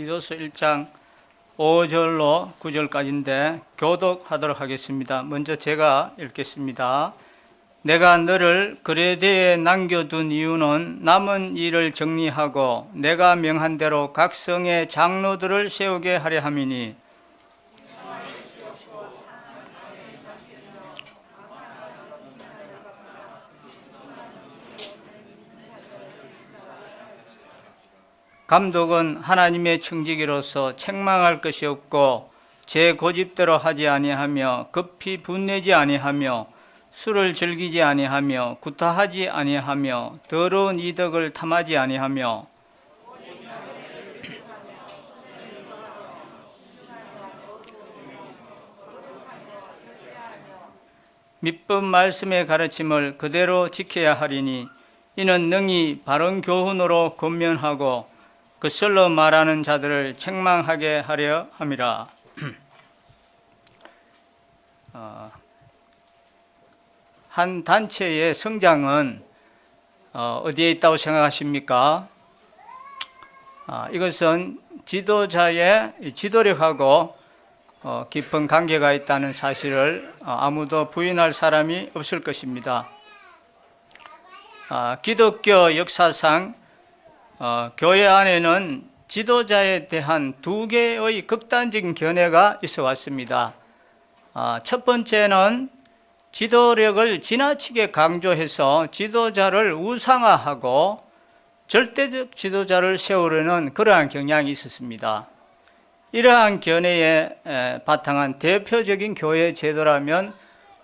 디도서 1장 5절로 9절까지인데 교독하도록 하겠습니다. 먼저 제가 읽겠습니다. 내가 너를 그레데에 남겨둔 이유는 남은 일을 정리하고 내가 명한 대로 각 성의 장로들을 세우게 하려 함이니 감독은 하나님의 청지기로서 책망할 것이 없고 제 고집대로 하지 아니하며 급히 분내지 아니하며 술을 즐기지 아니하며 구타하지 아니하며 더러운 이덕을 탐하지 아니하며 밑법 말씀의 가르침을 그대로 지켜야 하리니 이는 능히 바른 교훈으로 권면하고 그슬로 말하는 자들을 책망하게 하려 함이라. 한 단체의 성장은 어디에 있다고 생각하십니까? 이것은 지도자의 지도력하고 깊은 관계가 있다는 사실을 아무도 부인할 사람이 없을 것입니다. 기독교 역사상 교회 안에는 지도자에 대한 두 개의 극단적인 견해가 있어 왔습니다. 첫 번째는 지도력을 지나치게 강조해서 지도자를 우상화하고 절대적 지도자를 세우려는 그러한 경향이 있었습니다. 이러한 견해에 바탕한 대표적인 교회 제도라면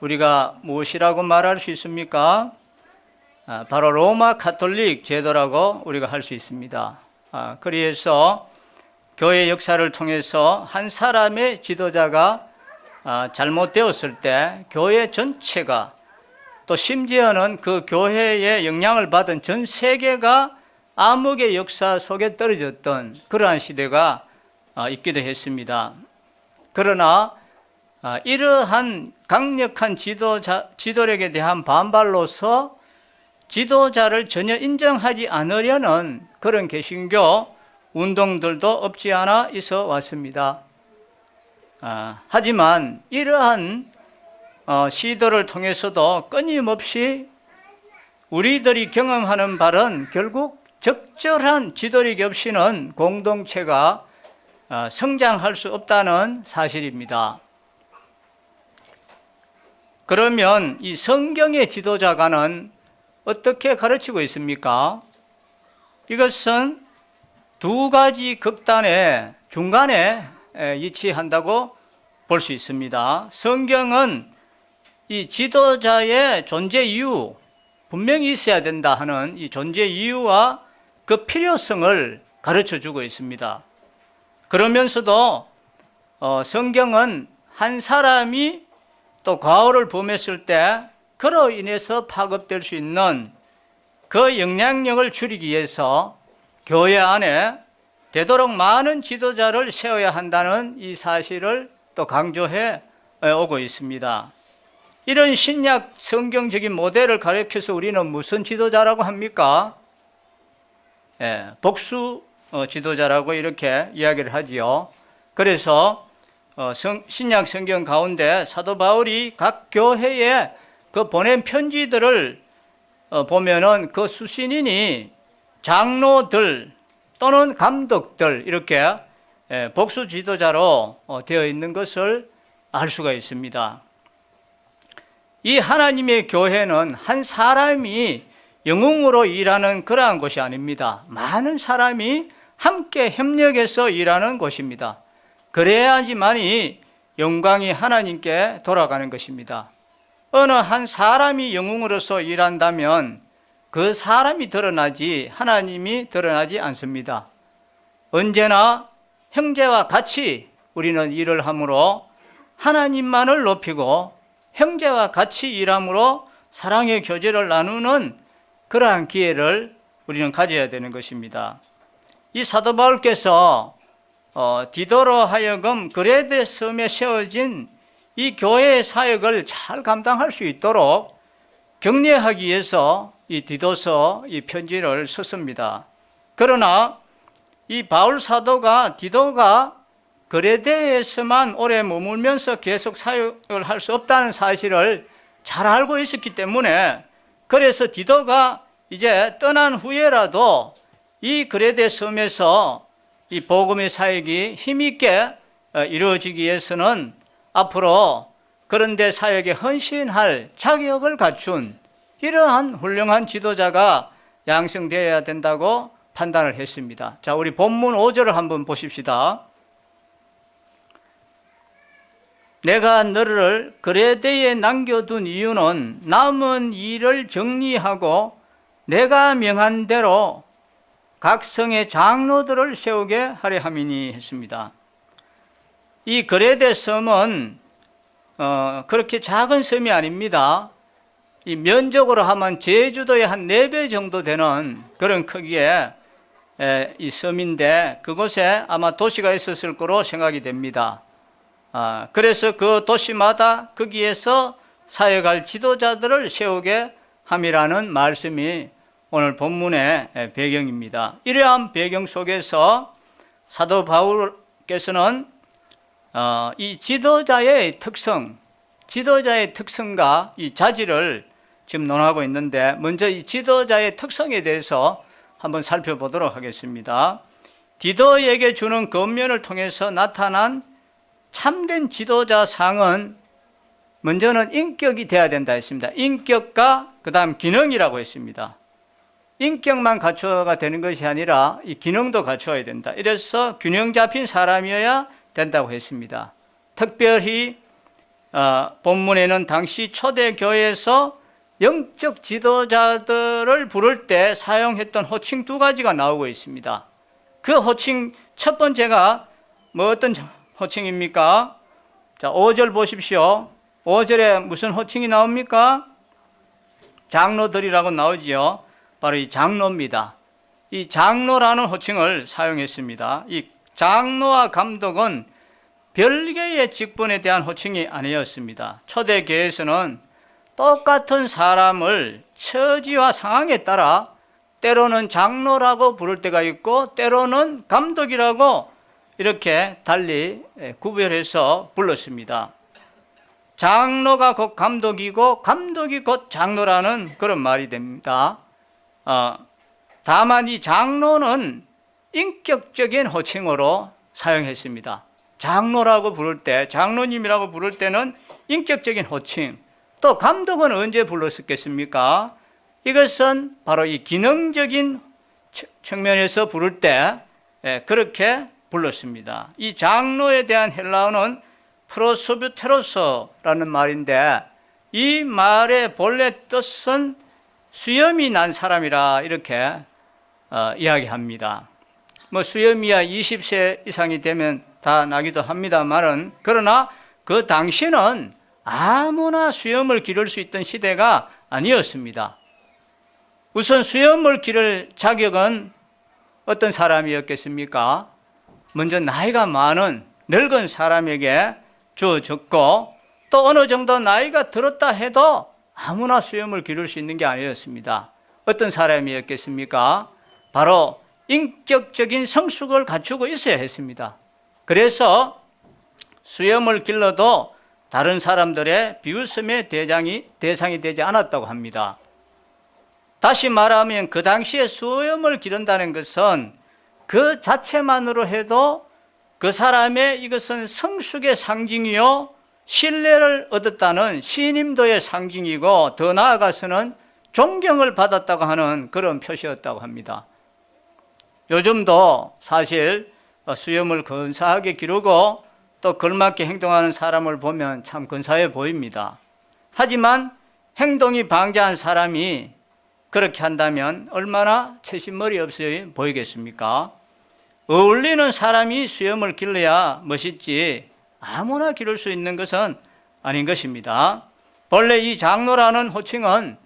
우리가 무엇이라고 말할 수 있습니까? 바로 로마 가톨릭 제도라고 우리가 할 수 있습니다. 그래서 교회 역사를 통해서 한 사람의 지도자가 잘못되었을 때 교회 전체가 또 심지어는 그 교회의 영향을 받은 전 세계가 암흑의 역사 속에 떨어졌던 그러한 시대가 있기도 했습니다. 그러나 이러한 강력한 지도력에 대한 반발로서 지도자를 전혀 인정하지 않으려는 그런 개신교 운동들도 없지 않아 있어 왔습니다. 하지만 이러한 시도를 통해서도 끊임없이 우리들이 경험하는 바는 결국 적절한 지도력이 없이는 공동체가 성장할 수 없다는 사실입니다. 그러면 이 성경의 지도자가는 어떻게 가르치고 있습니까? 이것은 두 가지 극단의 중간에 위치한다고 볼 수 있습니다. 성경은 이 지도자의 존재 이유, 분명히 있어야 된다 하는 이 존재 이유와 그 필요성을 가르쳐 주고 있습니다. 그러면서도 성경은 한 사람이 또 과오를 범했을 때 그로 인해서 파급될 수 있는 그 영향력을 줄이기 위해서 교회 안에 되도록 많은 지도자를 세워야 한다는 이 사실을 또 강조해 오고 있습니다. 이런 신약 성경적인 모델을 가르쳐서 우리는 무슨 지도자라고 합니까? 복수 지도자라고 이렇게 이야기를 하지요. 그래서 신약 성경 가운데 사도 바울이 각 교회에 그 보낸 편지들을 보면은 그 수신인이 장로들 또는 감독들 이렇게 복수 지도자로 되어 있는 것을 알 수가 있습니다. 이 하나님의 교회는 한 사람이 영웅으로 일하는 그러한 곳이 아닙니다. 많은 사람이 함께 협력해서 일하는 곳입니다. 그래야지만이 영광이 하나님께 돌아가는 것입니다. 어느 한 사람이 영웅으로서 일한다면 그 사람이 드러나지 하나님이 드러나지 않습니다. 언제나 형제와 같이 우리는 일을 함으로 하나님만을 높이고 형제와 같이 일함으로 사랑의 교제를 나누는 그러한 기회를 우리는 가져야 되는 것입니다. 이 사도 바울께서 디도로 하여금 그레데 섬에 세워진 이 교회의 사역을 잘 감당할 수 있도록 격려하기 위해서 이 디도서 이 편지를 썼습니다. 그러나 이 바울 사도가 디도가 그레데에서만 오래 머물면서 계속 사역을 할 수 없다는 사실을 잘 알고 있었기 때문에, 그래서 디도가 이제 떠난 후에라도 이 그레데 섬에서 이 복음의 사역이 힘있게 이루어지기 위해서는 앞으로 그런데 사역에 헌신할 자격을 갖춘 이러한 훌륭한 지도자가 양성되어야 된다고 판단을 했습니다. 자, 우리 본문 5절을 한번 보십시다. 내가 너를 그레데에 남겨둔 이유는 남은 일을 정리하고 내가 명한 대로 각 성의 장로들을 세우게 하려 함이니 했습니다. 이 그레데 섬은 그렇게 작은 섬이 아닙니다. 이 면적으로 하면 제주도의 한 4배 정도 되는 그런 크기의 이 섬인데, 그곳에 아마 도시가 있었을 거로 생각이 됩니다. 그래서 그 도시마다 거기에서 사역할 지도자들을 세우게 함이라는 말씀이 오늘 본문의 배경입니다. 이러한 배경 속에서 사도 바울께서는 이 지도자의 특성과 이 자질을 지금 논하고 있는데, 먼저 이 지도자의 특성에 대해서 한번 살펴보도록 하겠습니다. 디도에게 주는 권면을 통해서 나타난 참된 지도자상은 먼저는 인격이 돼야 된다 했습니다. 인격과 그 다음 기능이라고 했습니다. 인격만 갖춰가 되는 것이 아니라 이 기능도 갖춰야 된다. 이래서 균형 잡힌 사람이어야 된다고 했습니다. 특별히 본문에는 당시 초대교회에서 영적 지도자들을 부를 때 사용했던 호칭 2가지가 나오고 있습니다. 그 호칭 첫 번째가 어떤 호칭입니까? 자, 5절 보십시오. 5절에 무슨 호칭이 나옵니까? 장로들이라고 나오지요. 바로 이 장로입니다. 이 장로라는 호칭을 사용했습니다. 이 장로와 감독은 별개의 직분에 대한 호칭이 아니었습니다. 초대교회에서는 똑같은 사람을 처지와 상황에 따라 때로는 장로라고 부를 때가 있고 때로는 감독이라고 이렇게 달리 구별해서 불렀습니다. 장로가 곧 감독이고 감독이 곧 장로라는 그런 말이 됩니다. 다만 이 장로는 인격적인 호칭으로 사용했습니다. 장로라고 부를 때, 장로님이라고 부를 때는 인격적인 호칭, 또 감독은 언제 불렀었겠습니까? 이것은 바로 이 기능적인 측면에서 부를 때 그렇게 불렀습니다. 이 장로에 대한 헬라어는 프로소뷰테로스라는 말인데, 이 말의 본래 뜻은 수염이 난 사람이라 이렇게 이야기합니다. 수염이야 20세 이상이 되면 다 나기도 합니다만은, 그러나 그 당시는 아무나 수염을 기를 수 있던 시대가 아니었습니다. 우선 수염을 기를 자격은 어떤 사람이었겠습니까? 먼저 나이가 많은 늙은 사람에게 주어졌고, 또 어느 정도 나이가 들었다 해도 아무나 수염을 기를 수 있는 게 아니었습니다. 어떤 사람이었겠습니까? 바로 인격적인 성숙을 갖추고 있어야 했습니다. 그래서 수염을 길러도 다른 사람들의 비웃음의 대상이 되지 않았다고 합니다. 다시 말하면 그 당시에 수염을 기른다는 것은 그 자체만으로 해도 그 사람의 이것은 성숙의 상징이요 신뢰를 얻었다는 신임도의 상징이고, 더 나아가서는 존경을 받았다고 하는 그런 표시였다고 합니다. 요즘도 사실 수염을 근사하게 기르고 또 걸맞게 행동하는 사람을 보면 참 근사해 보입니다. 하지만 행동이 방자한 사람이 그렇게 한다면 얼마나 채신머리 없어 보이겠습니까? 어울리는 사람이 수염을 길러야 멋있지 아무나 기를 수 있는 것은 아닌 것입니다. 본래 이 장로라는 호칭은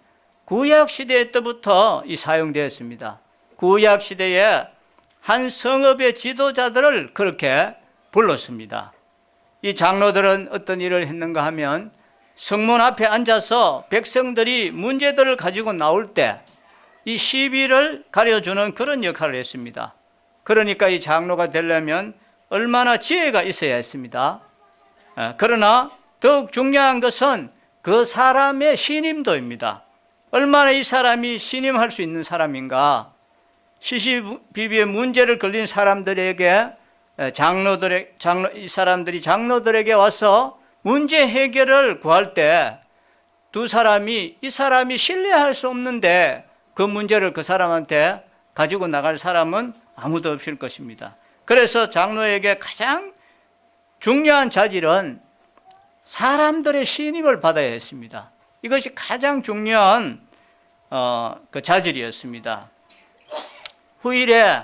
구약시대 때부터 사용되었습니다. 구약시대에 한 성읍의 지도자들을 그렇게 불렀습니다. 이 장로들은 어떤 일을 했는가 하면 성문 앞에 앉아서 백성들이 문제들을 가지고 나올 때 이 시비를 가려주는 그런 역할을 했습니다. 그러니까 이 장로가 되려면 얼마나 지혜가 있어야 했습니다. 그러나 더욱 중요한 것은 그 사람의 신임도입니다. 얼마나 이 사람이 신임할 수 있는 사람인가. 시시비비의 문제를 걸린 사람들에게 이 사람들이 장로들에게 와서 문제 해결을 구할 때 두 사람이 이 사람이 신뢰할 수 없는데 그 문제를 그 사람한테 가지고 나갈 사람은 아무도 없을 것입니다. 그래서 장로에게 가장 중요한 자질은 사람들의 신임을 받아야 했습니다. 이것이 가장 중요한 그 자질이었습니다. 후일에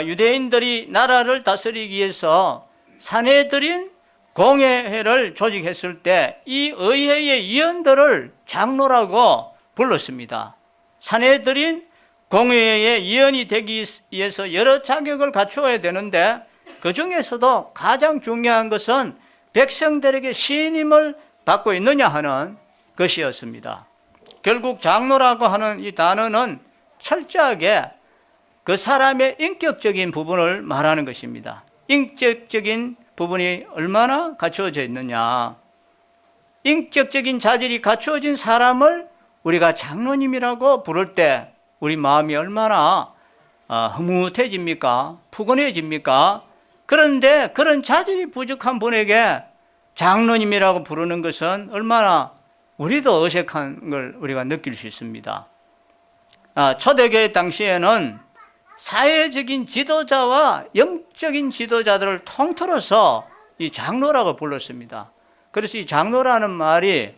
유대인들이 나라를 다스리기 위해서 산헤드린 공회를 조직했을 때 이 의회의 위원들을 장로라고 불렀습니다. 산헤드린 공회의 위원이 되기 위해서 여러 자격을 갖추어야 되는데 그 중에서도 가장 중요한 것은 백성들에게 신임을 받고 있느냐 하는 것이었습니다. 결국 장로라고 하는 이 단어는 철저하게 그 사람의 인격적인 부분을 말하는 것입니다. 인격적인 부분이 얼마나 갖추어져 있느냐. 인격적인 자질이 갖추어진 사람을 우리가 장로님이라고 부를 때 우리 마음이 얼마나 흐뭇해집니까? 푸근해집니까? 그런데 그런 자질이 부족한 분에게 장로님이라고 부르는 것은 얼마나 우리도 어색한 걸 우리가 느낄 수 있습니다. 초대교회 당시에는 사회적인 지도자와 영적인 지도자들을 통틀어서 이 장로라고 불렀습니다. 그래서 이 장로라는 말이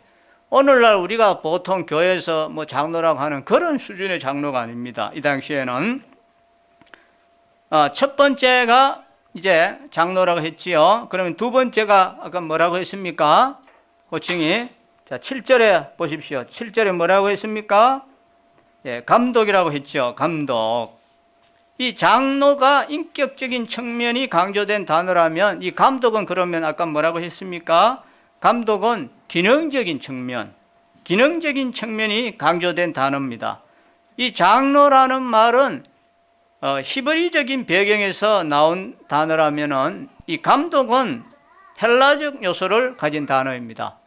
오늘날 우리가 보통 교회에서 뭐 장로라고 하는 그런 수준의 장로가 아닙니다. 이 당시에는 첫 번째가 이제 장로라고 했지요. 그러면 두 번째가 아까 뭐라고 했습니까? 호칭이. 자, 7절에 보십시오. 7절에 뭐라고 했습니까? 예, 감독이라고 했죠. 감독. 이 장로가 인격적인 측면이 강조된 단어라면 이 감독은 그러면 아까 뭐라고 했습니까? 감독은 기능적인 측면이 강조된 단어입니다. 이 장로라는 말은 히브리적인 배경에서 나온 단어라면은 이 감독은 헬라적 요소를 가진 단어입니다.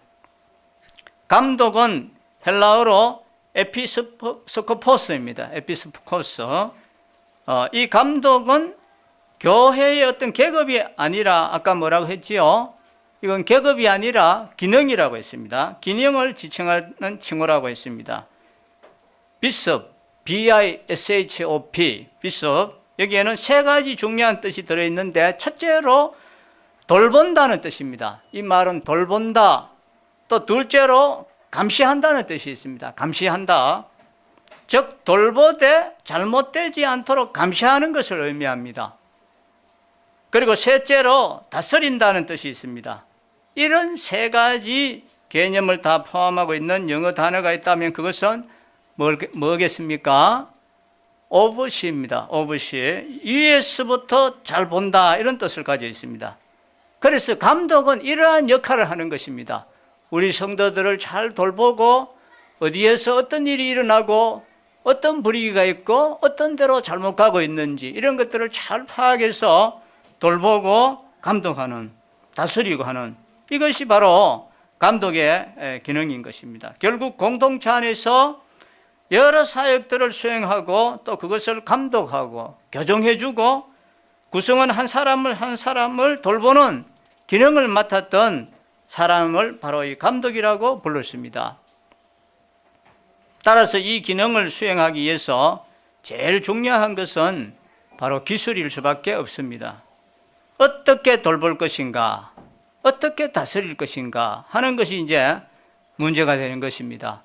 감독은 헬라어로 에피스코포스입니다. 에피스코포스. 이 감독은 교회의 어떤 계급이 아니라 아까 뭐라고 했지요? 이건 계급이 아니라 기능이라고 했습니다. 기능을 지칭하는 칭호라고 했습니다. 비숍, B-I-S-H-O-P, 비숍. 여기에는 세 가지 중요한 뜻이 들어있는데 첫째로 돌본다는 뜻입니다. 이 말은 돌본다. 또 둘째로 감시한다는 뜻이 있습니다. 감시한다. 즉 돌보되 잘못되지 않도록 감시하는 것을 의미합니다. 그리고 셋째로 다스린다는 뜻이 있습니다. 이런 세 가지 개념을 다 포함하고 있는 영어 단어가 있다면 그것은 뭐겠습니까? oversee입니다. oversee. 위에서부터 잘 본다 이런 뜻을 가지고 있습니다. 그래서 감독은 이러한 역할을 하는 것입니다. 우리 성도들을 잘 돌보고 어디에서 어떤 일이 일어나고 어떤 불이익이 있고 어떤 대로 잘못 가고 있는지 이런 것들을 잘 파악해서 돌보고 감독하는, 다스리고 하는 이것이 바로 감독의 기능인 것입니다. 결국 공동체 안에서 여러 사역들을 수행하고 또 그것을 감독하고 교정해주고 구성원 한 사람을 돌보는 기능을 맡았던 사람을 바로 이 감독이라고 불렀습니다. 따라서 이 기능을 수행하기 위해서 제일 중요한 것은 바로 기술일 수밖에 없습니다. 어떻게 돌볼 것인가, 어떻게 다스릴 것인가 하는 것이 이제 문제가 되는 것입니다.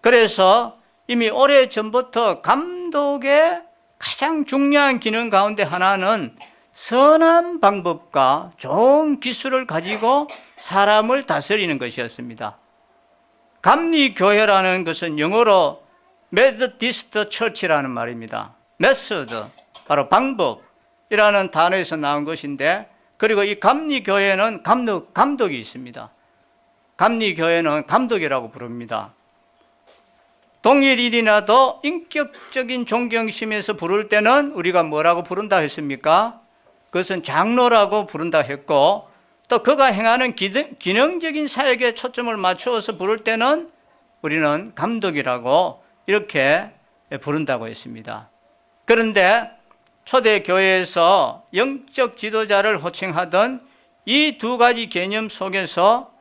그래서 이미 오래전부터 감독의 가장 중요한 기능 가운데 하나는 선한 방법과 좋은 기술을 가지고 사람을 다스리는 것이었습니다. 감리교회라는 것은 영어로 메더디스트 처치라는 말입니다. 메소드, 바로 방법이라는 단어에서 나온 것인데, 그리고 이 감리교회는 감독이 있습니다. 감리교회는 감독이라고 부릅니다. 동일인이라도 인격적인 존경심에서 부를 때는 우리가 뭐라고 부른다 했습니까? 그것은 장로라고 부른다 했고, 또 그가 행하는 기능적인 사역에 초점을 맞추어서 부를 때는 우리는 감독이라고 이렇게 부른다고 했습니다. 그런데 초대교회에서 영적 지도자를 호칭하던 이 두 가지 개념 속에서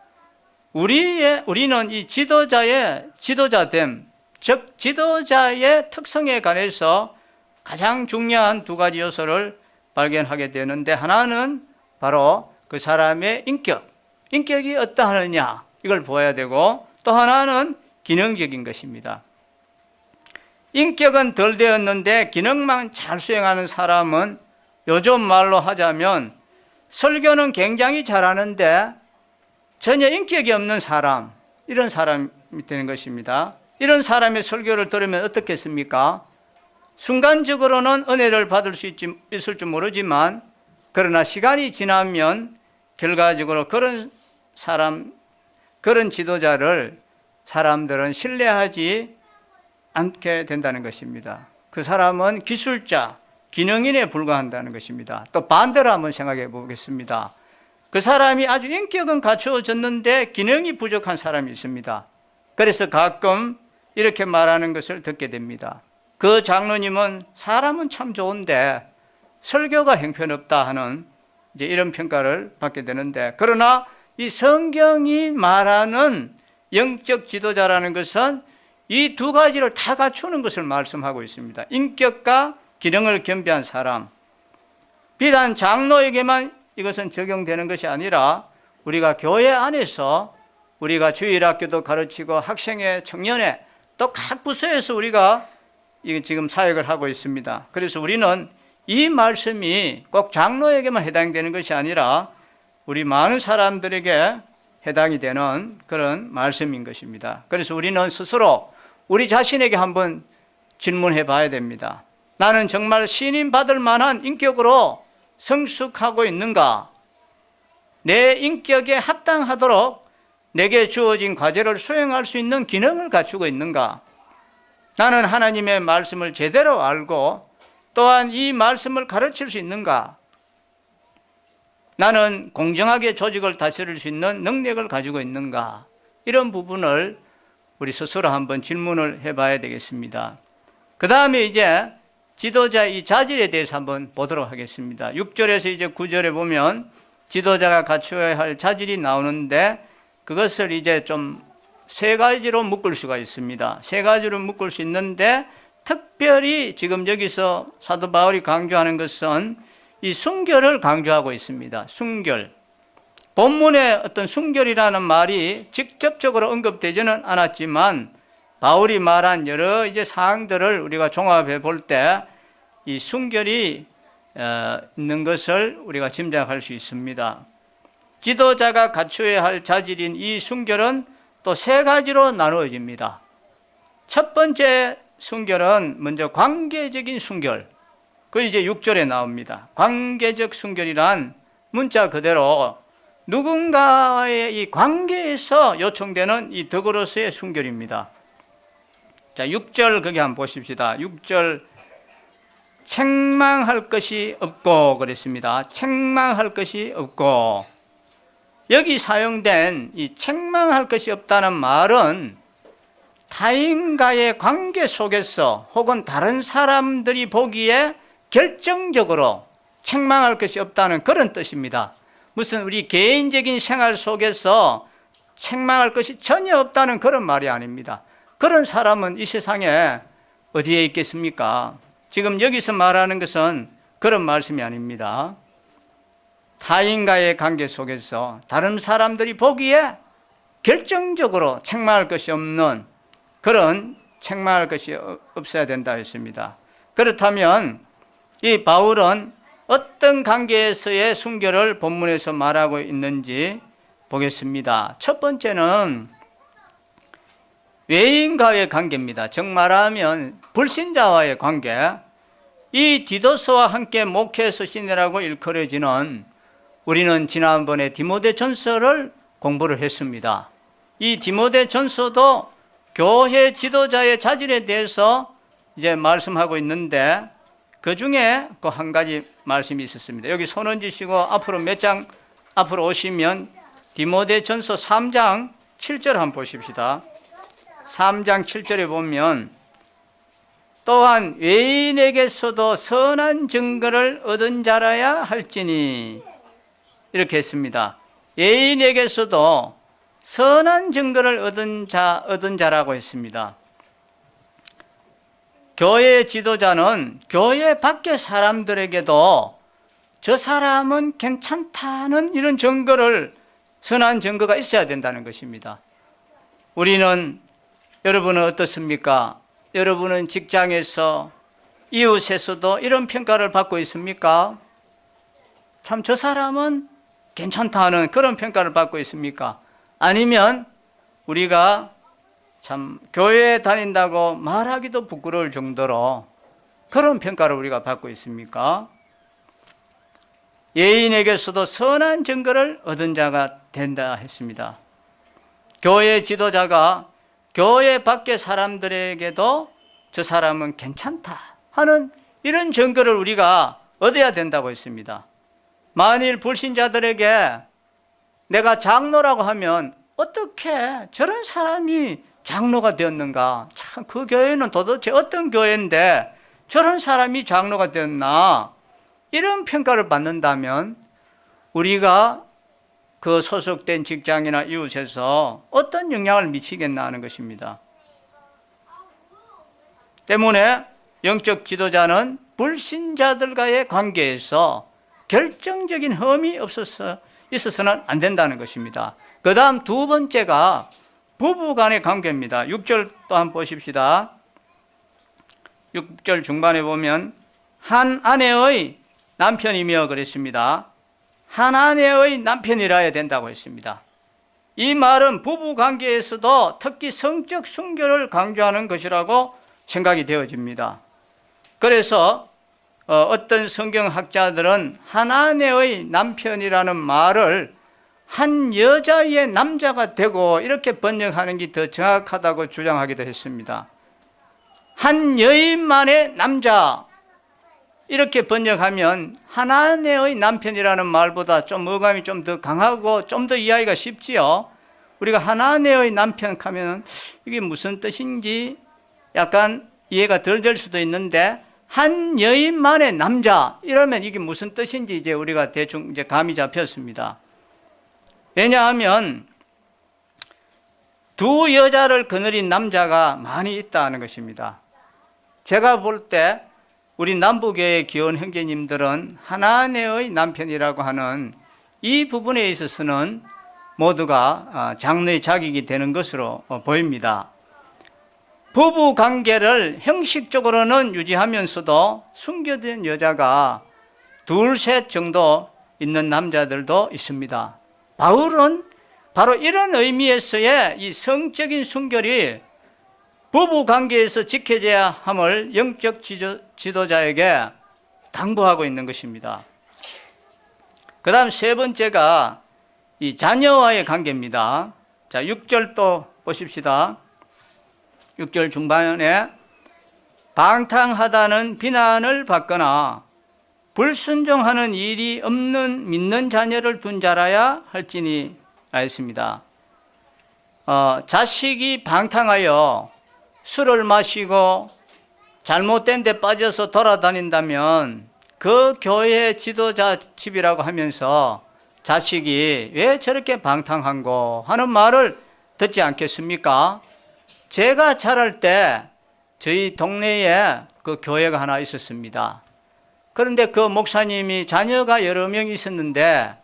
우리는 이 지도자됨, 즉 지도자의 특성에 관해서 가장 중요한 두 가지 요소를 발견하게 되는데, 하나는 바로 그 사람의 인격이 어떠하느냐 이걸 보아야 되고, 또 하나는 기능적인 것입니다. 인격은 덜 되었는데 기능만 잘 수행하는 사람은, 요즘 말로 하자면 설교는 굉장히 잘하는데 전혀 인격이 없는 사람, 이런 사람이 되는 것입니다. 이런 사람의 설교를 들으면 어떻겠습니까? 순간적으로는 은혜를 받을 수 있을 줄 모르지만, 그러나 시간이 지나면 결과적으로 그런 지도자를 사람들은 신뢰하지 않게 된다는 것입니다. 그 사람은 기술자, 기능인에 불과한다는 것입니다. 또 반대로 한번 생각해 보겠습니다. 그 사람이 아주 인격은 갖추어졌는데 기능이 부족한 사람이 있습니다. 그래서 가끔 이렇게 말하는 것을 듣게 됩니다. 그 장로님은 사람은 참 좋은데 설교가 형편없다 하는 이제 이런 평가를 받게 되는데, 그러나 이 성경이 말하는 영적 지도자라는 것은 이 두 가지를 다 갖추는 것을 말씀하고 있습니다. 인격과 기능을 겸비한 사람. 비단 장로에게만 이것은 적용되는 것이 아니라 우리가 교회 안에서 우리가 주일학교도 가르치고 학생회, 청년회, 또 각 부서에서 우리가 지금 사역을 하고 있습니다. 그래서 우리는 이 말씀이 꼭 장로에게만 해당되는 것이 아니라 우리 많은 사람들에게 해당이 되는 그런 말씀인 것입니다. 그래서 우리는 스스로 우리 자신에게 한번 질문해 봐야 됩니다. 나는 정말 신임 받을 만한 인격으로 성숙하고 있는가? 내 인격에 합당하도록 내게 주어진 과제를 수행할 수 있는 기능을 갖추고 있는가? 나는 하나님의 말씀을 제대로 알고 또한 이 말씀을 가르칠 수 있는가? 나는 공정하게 조직을 다스릴 수 있는 능력을 가지고 있는가? 이런 부분을 우리 스스로 한번 질문을 해봐야 되겠습니다. 그 다음에 이제 지도자의 이 자질에 대해서 한번 보도록 하겠습니다. 6절에서 이제 9절에 보면 지도자가 갖추어야 할 자질이 나오는데, 그것을 이제 좀 세 가지로 묶을 수가 있습니다. 세 가지로 묶을 수 있는데, 특별히 지금 여기서 사도 바울이 강조하는 것은 이 순결을 강조하고 있습니다. 순결. 본문에 어떤 순결이라는 말이 직접적으로 언급되지는 않았지만 바울이 말한 여러 이제 사항들을 우리가 종합해 볼 때 이 순결이 있는 것을 우리가 짐작할 수 있습니다. 지도자가 갖추어야 할 자질인 이 순결은 또 세 가지로 나누어집니다. 첫 번째 순결은 먼저 관계적인 순결. 그 이제 6절에 나옵니다. 관계적 순결이란 문자 그대로 누군가의 이 관계에서 요청되는 이 덕으로서의 순결입니다. 자, 6절 거기 한번 보십시다. 6절 책망할 것이 없고 그랬습니다. 책망할 것이 없고. 여기 사용된 이 책망할 것이 없다는 말은 타인과의 관계 속에서 혹은 다른 사람들이 보기에 결정적으로 책망할 것이 없다는 그런 뜻입니다. 무슨 우리 개인적인 생활 속에서 책망할 것이 전혀 없다는 그런 말이 아닙니다. 그런 사람은 이 세상에 어디에 있겠습니까? 지금 여기서 말하는 것은 그런 말씀이 아닙니다. 타인과의 관계 속에서 다른 사람들이 보기에 결정적으로 책망할 것이 없는 그런 책망할 것이 없어야 된다 했습니다. 그렇다면 이 바울은 어떤 관계에서의 순결을 본문에서 말하고 있는지 보겠습니다. 첫 번째는 외인과의 관계입니다. 즉 말하면 불신자와의 관계. 이 디도스와 함께 목회에서 지내라고 일컬어지는, 우리는 지난번에 디모데전서를 공부를 했습니다. 이 디모데전서도 교회 지도자의 자질에 대해서 이제 말씀하고 있는데 그 중에 그 한 가지 말씀이 있었습니다. 여기 손 얹으시고 앞으로 몇 장 앞으로 오시면 디모데전서 3장 7절 한번 보십시다. 3장 7절에 보면 또한 외인에게서도 선한 증거를 얻은 자라야 할지니 이렇게 했습니다. 외인에게서도 선한 증거를 얻은 자라고 했습니다. 교회 지도자는 교회 밖의 사람들에게도 저 사람은 괜찮다는 이런 증거를, 선한 증거가 있어야 된다는 것입니다. 우리는, 여러분은 어떻습니까? 여러분은 직장에서, 이웃에서도 이런 평가를 받고 있습니까? 참 저 사람은 괜찮다는 그런 평가를 받고 있습니까? 아니면 우리가 참 교회에 다닌다고 말하기도 부끄러울 정도로 그런 평가를 우리가 받고 있습니까? 예인에게서도 선한 증거를 얻은 자가 된다 했습니다. 교회 지도자가 교회 밖의 사람들에게도 저 사람은 괜찮다 하는 이런 증거를 우리가 얻어야 된다고 했습니다. 만일 불신자들에게 내가 장로라고 하면 어떻게 저런 사람이 장로가 되었는가? 참 그 교회는 도대체 어떤 교회인데 저런 사람이 장로가 되었나? 이런 평가를 받는다면 우리가 그 소속된 직장이나 이웃에서 어떤 영향을 미치겠나 하는 것입니다. 때문에 영적 지도자는 불신자들과의 관계에서 결정적인 흠이 있어서는 안 된다는 것입니다. 그 다음 두 번째가 부부 간의 관계입니다. 6절 또 한번 보십시다. 6절 중반에 보면 한 아내의 남편이며 그랬습니다. 한 아내의 남편이라 해야 된다고 했습니다. 이 말은 부부 관계에서도 특히 성적 순결을 강조하는 것이라고 생각이 되어집니다. 그래서 어떤 성경학자들은 한 아내의 남편이라는 말을 한 여자의 남자가 되고 이렇게 번역하는 게 더 정확하다고 주장하기도 했습니다. 한 여인만의 남자 이렇게 번역하면 한 아내의 남편이라는 말보다 좀 어감이 좀 더 강하고 좀 더 이해하기가 쉽지요. 우리가 한 아내의 남편 하면 이게 무슨 뜻인지 약간 이해가 덜 될 수도 있는데 한 여인만의 남자 이러면 이게 무슨 뜻인지 이제 우리가 대충 이제 감이 잡혔습니다. 왜냐하면 두 여자를 거느린 남자가 많이 있다는 것입니다. 제가 볼 때 우리 남부교회 기원 형제님들은 하나님의 남편이라고 하는 이 부분에 있어서는 모두가 장로의 자격이 되는 것으로 보입니다. 부부 관계를 형식적으로는 유지하면서도 순교된 여자가 둘, 셋 정도 있는 남자들도 있습니다. 바울은 바로 이런 의미에서의 이 성적인 순결이 부부 관계에서 지켜져야 함을 영적 지도자에게 당부하고 있는 것입니다. 그 다음 세 번째가 이 자녀와의 관계입니다. 자, 6절 또 보십시다. 6절 중반에 방탕하다는 비난을 받거나 불순종하는 일이 없는 믿는 자녀를 둔 자라야 할지니 했습니다. 자식이 방탕하여 술을 마시고 잘못된 데 빠져서 돌아다닌다면 그 교회 지도자 집이라고 하면서 자식이 왜 저렇게 방탕한고 하는 말을 듣지 않겠습니까? 제가 자랄 때 저희 동네에 그 교회가 하나 있었습니다. 그런데 그 목사님이 자녀가 여러 명 있었는데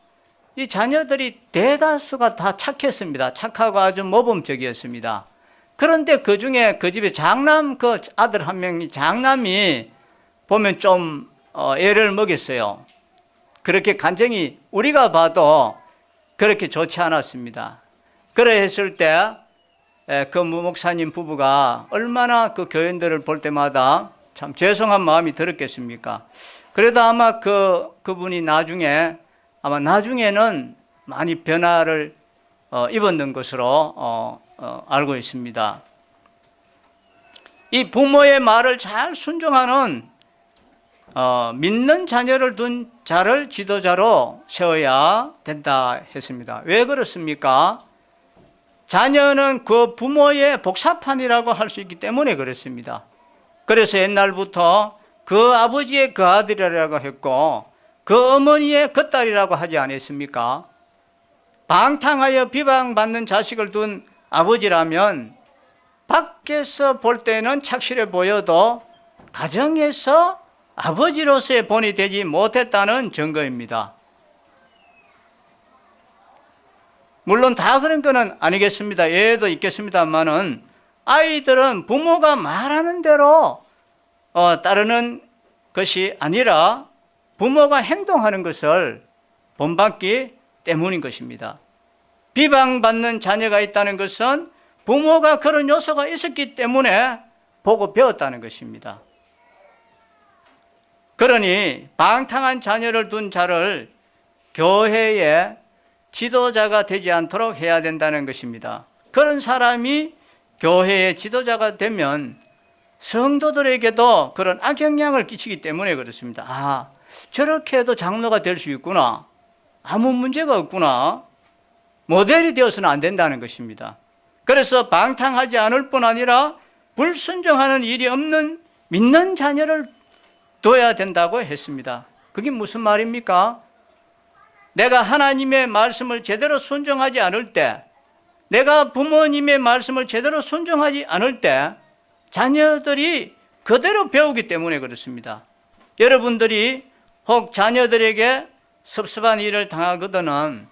이 자녀들이 대다수가 다 착했습니다. 착하고 아주 모범적이었습니다. 그런데 그 중에 그 집에 장남 그 아들 한 명이 장남이 보면 좀 애를 먹였어요. 그렇게 간증이 우리가 봐도 그렇게 좋지 않았습니다. 그래 했을 때 그 목사님 부부가 얼마나 그 교인들을 볼 때마다 참 죄송한 마음이 들었겠습니까? 그래도 아마 그분이 나중에는 많이 변화를 입었는 것으로 알고 있습니다. 이 부모의 말을 잘 순종하는 믿는 자녀를 둔 자를 지도자로 세워야 된다 했습니다. 왜 그렇습니까? 자녀는 그 부모의 복사판이라고 할 수 있기 때문에 그렇습니다. 그래서 옛날부터 그 아버지의 그 아들이라고 했고 그 어머니의 그 딸이라고 하지 않았습니까? 방탕하여 비방받는 자식을 둔 아버지라면 밖에서 볼 때는 착실해 보여도 가정에서 아버지로서의 본이 되지 못했다는 증거입니다. 물론 다 그런 건 아니겠습니다. 예도 있겠습니다만은 아이들은 부모가 말하는 대로 따르는 것이 아니라 부모가 행동하는 것을 본받기 때문인 것입니다. 비방받는 자녀가 있다는 것은 부모가 그런 요소가 있었기 때문에 보고 배웠다는 것입니다. 그러니 방탕한 자녀를 둔 자를 교회의 지도자가 되지 않도록 해야 된다는 것입니다. 그런 사람이 교회의 지도자가 되면 성도들에게도 그런 악영향을 끼치기 때문에 그렇습니다. 아, 저렇게 해도 장로가 될 수 있구나. 아무 문제가 없구나. 모델이 되어서는 안 된다는 것입니다. 그래서 방탕하지 않을 뿐 아니라 불순종하는 일이 없는 믿는 자녀를 둬야 된다고 했습니다. 그게 무슨 말입니까? 내가 하나님의 말씀을 제대로 순종하지 않을 때, 내가 부모님의 말씀을 제대로 순종하지 않을 때 자녀들이 그대로 배우기 때문에 그렇습니다. 여러분들이 혹 자녀들에게 섭섭한 일을 당하거든은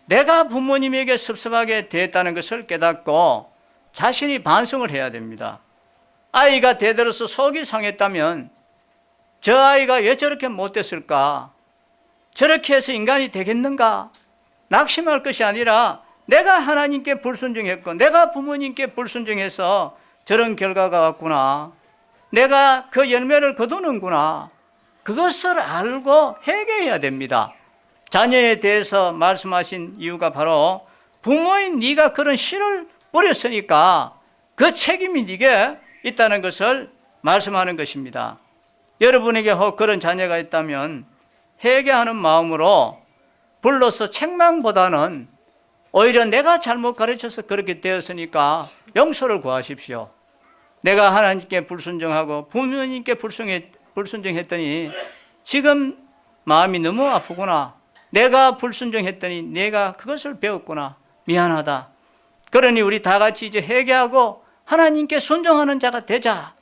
내가 부모님에게 섭섭하게 됐다는 것을 깨닫고 자신이 반성을 해야 됩니다. 아이가 대들어서 속이 상했다면 저 아이가 왜 저렇게 못됐을까? 저렇게 해서 인간이 되겠는가? 낙심할 것이 아니라 내가 하나님께 불순종했고 내가 부모님께 불순종해서 저런 결과가 왔구나. 내가 그 열매를 거두는구나. 그것을 알고 회개해야 됩니다. 자녀에 대해서 말씀하신 이유가 바로 부모인 네가 그런 씨를 뿌렸으니까 그 책임이 네게 있다는 것을 말씀하는 것입니다. 여러분에게 혹 그런 자녀가 있다면 회개하는 마음으로 불러서 책망보다는 오히려 내가 잘못 가르쳐서 그렇게 되었으니까 용서를 구하십시오. 내가 하나님께 불순종하고 부모님께 불순종했더니 지금 마음이 너무 아프구나. 내가 불순종했더니 내가 그것을 배웠구나. 미안하다. 그러니 우리 다 같이 이제 회개하고 하나님께 순종하는 자가 되자.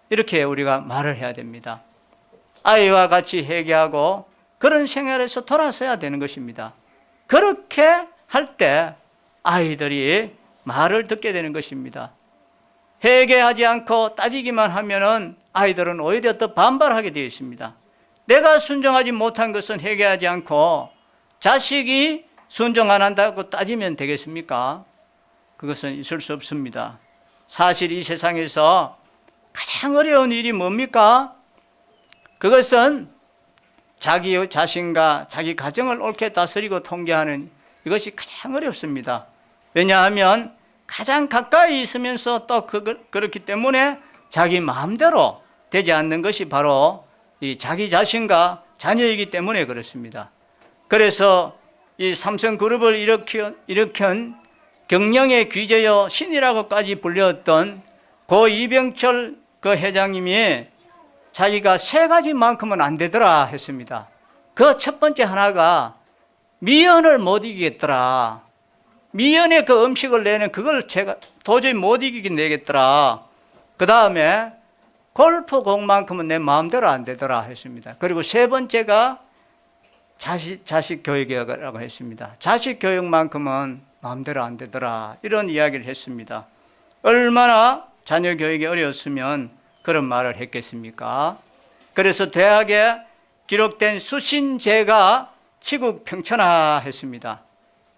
이렇게 우리가 말을 해야 됩니다. 아이와 같이 회개하고 그런 생활에서 돌아서야 되는 것입니다. 그렇게 할 때 아이들이 말을 듣게 되는 것입니다. 회개하지 않고 따지기만 하면은 아이들은 오히려 더 반발하게 되어 있습니다. 내가 순종하지 못한 것은 회개하지 않고 자식이 순종 안 한다고 따지면 되겠습니까? 그것은 있을 수 없습니다. 사실 이 세상에서 가장 어려운 일이 뭡니까? 그것은 자기 자신과 자기 가정을 옳게 다스리고 통제하는 이것이 가장 어렵습니다. 왜냐하면 가장 가까이 있으면서 또 그렇기 때문에 자기 마음대로 되지 않는 것이 바로 이 자기 자신과 자녀이기 때문에 그렇습니다. 그래서 이 삼성그룹을 일으킨 경영의 귀재요 신이라고까지 불렸던 고 이병철 그 회장님이 자기가 세 가지만큼은 안 되더라 했습니다. 그 첫 번째 하나가 미연을 못 이기겠더라. 미연의 그 음식을 내는 그걸 제가 도저히 못 이기게 내겠더라. 그 다음에 골프공만큼은 내 마음대로 안 되더라 했습니다. 그리고 세 번째가 자식 교육이라고 했습니다. 자식 교육만큼은 마음대로 안 되더라. 이런 이야기를 했습니다. 얼마나 자녀 교육이 어려웠으면 그런 말을 했겠습니까? 그래서 대학에 기록된 수신제가 치국 평천하했습니다.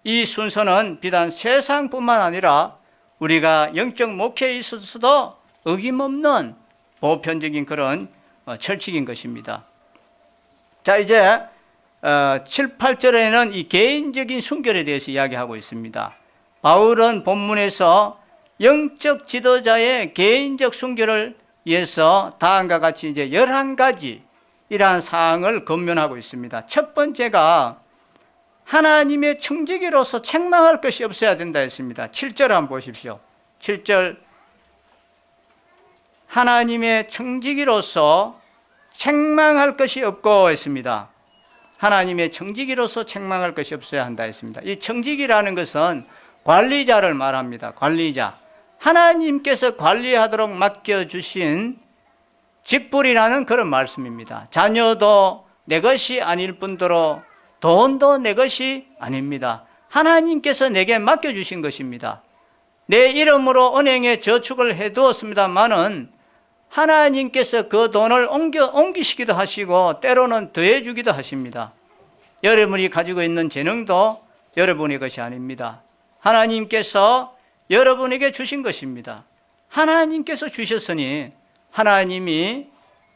이 순서는 비단 세상뿐만 아니라 우리가 영적 목회에 있어서도 어김없는 보편적인 그런 철칙인 것입니다. 자, 이제 7, 8절에는 이 개인적인 순결에 대해서 이야기하고 있습니다. 바울은 본문에서 영적 지도자의 개인적 순결을 위해서 다음과 같이 이제 11가지 이러한 사항을 권면하고 있습니다. 첫 번째가 하나님의 청지기로서 책망할 것이 없어야 된다 했습니다. 7절 한번 보십시오. 7절, 하나님의 청지기로서 책망할 것이 없고 했습니다. 하나님의 청지기로서 책망할 것이 없어야 한다 했습니다. 이 청지기라는 것은 관리자를 말합니다. 관리자. 하나님께서 관리하도록 맡겨주신 직분이라는 그런 말씀입니다. 자녀도 내 것이 아닐 뿐더러 돈도 내 것이 아닙니다. 하나님께서 내게 맡겨주신 것입니다. 내 이름으로 은행에 저축을 해두었습니다마는 하나님께서 그 돈을 옮기시기도 하시고 때로는 더해주기도 하십니다. 여러분이 가지고 있는 재능도 여러분의 것이 아닙니다. 하나님께서 여러분에게 주신 것입니다. 하나님께서 주셨으니 하나님이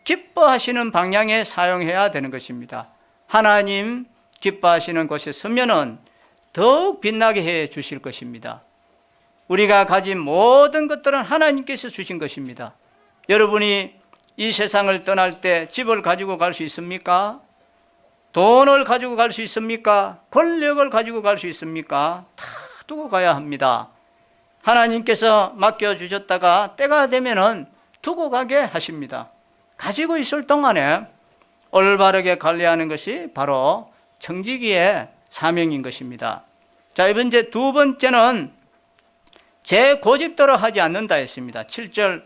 기뻐하시는 방향에 사용해야 되는 것입니다. 하나님 기뻐하시는 곳에 서면은 더욱 빛나게 해 주실 것입니다. 우리가 가진 모든 것들은 하나님께서 주신 것입니다. 여러분이 이 세상을 떠날 때 집을 가지고 갈 수 있습니까? 돈을 가지고 갈 수 있습니까? 권력을 가지고 갈 수 있습니까? 다 두고 가야 합니다. 하나님께서 맡겨주셨다가 때가 되면은 두고 가게 하십니다. 가지고 있을 동안에 올바르게 관리하는 것이 바로 청지기의 사명인 것입니다. 자, 이번째 두 번째는 제 고집대로 하지 않는다 했습니다. 7절